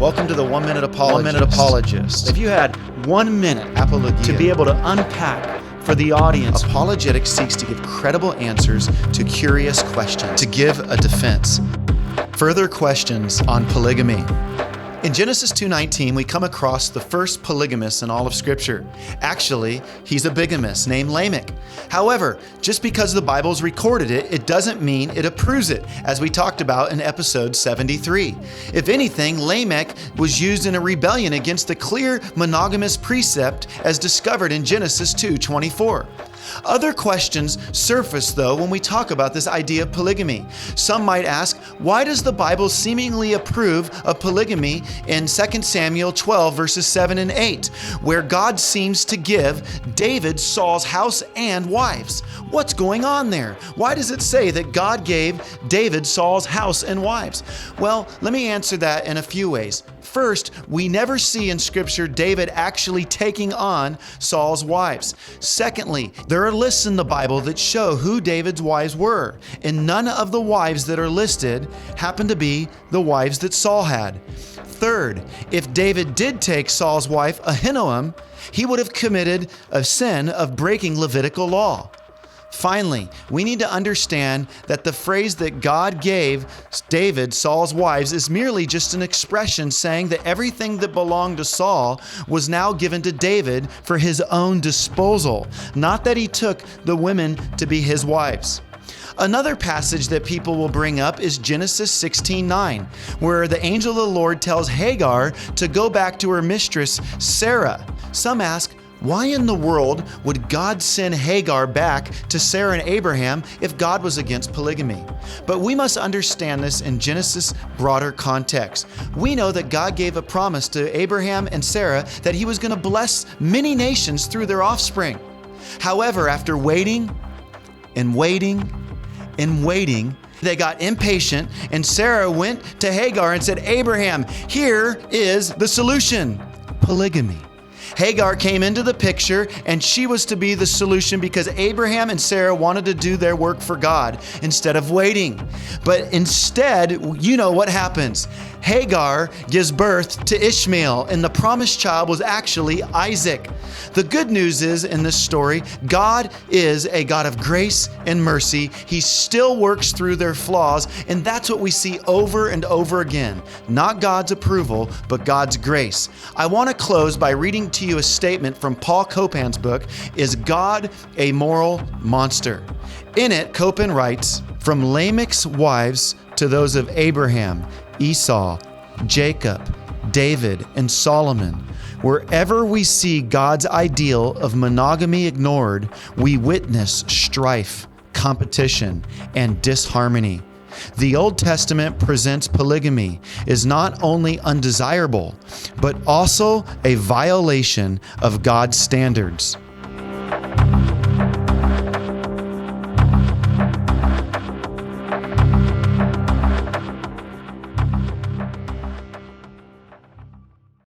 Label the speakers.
Speaker 1: Welcome to the 1 Minute Apologist.
Speaker 2: 1 Minute Apologist.
Speaker 1: If you had 1 minute
Speaker 2: Apologia.
Speaker 1: to be able to unpack for the audience,
Speaker 2: Apologetics seeks to give credible answers to curious questions, to give a defense. Further questions on polygamy. In Genesis 2:19, we come across the first polygamist in all of Scripture. Actually, he's a bigamist named Lamech. However, just because the Bible's recorded it, it doesn't mean it approves it, as we talked about in episode 73. If anything, Lamech was used in a rebellion against the clear monogamous precept as discovered in Genesis 2:24. Other questions surface, though, when we talk about this idea of polygamy. Some might ask, why does the Bible seemingly approve of polygamy in 2 Samuel 12, verses 7 and 8, where God seems to give David Saul's house and wives? What's going on there? Why does it say that God gave David Saul's house and wives? Well, let me answer that in a few ways. First, we never see in Scripture David actually taking on Saul's wives. Secondly, there are lists in the Bible that show who David's wives were, and none of the wives that are listed happen to be the wives that Saul had. Third, if David did take Saul's wife, Ahinoam, he would have committed a sin of breaking Levitical law. Finally, we need to understand that the phrase that God gave David, Saul's wives, is merely just an expression saying that everything that belonged to Saul was now given to David for his own disposal, not that he took the women to be his wives. Another passage that people will bring up is Genesis 16:9, where the angel of the Lord tells Hagar to go back to her mistress, Sarah. Some ask, why in the world would God send Hagar back to Sarah and Abraham if God was against polygamy? But we must understand this in Genesis' broader context. We know that God gave a promise to Abraham and Sarah that he was going to bless many nations through their offspring. However, after waiting and waiting and waiting, they got impatient, and Sarah went to Hagar and said, Abraham, here is the solution: polygamy. Hagar came into the picture, and she was to be the solution because Abraham and Sarah wanted to do their work for God instead of waiting. But instead, you know what happens. Hagar gives birth to Ishmael, and the promised child was actually Isaac. The good news is, in this story, God is a God of grace and mercy. He still works through their flaws, and that's what we see over and over again. Not God's approval, but God's grace. I want to close by reading to you a statement from Paul Copan's book, Is God a Moral Monster? In it, Copan writes, from Lamech's wives to those of Abraham, Esau, Jacob, David, and Solomon, wherever we see God's ideal of monogamy ignored, we witness strife, competition, and disharmony. The Old Testament presents polygamy as not only undesirable, but also a violation of God's standards.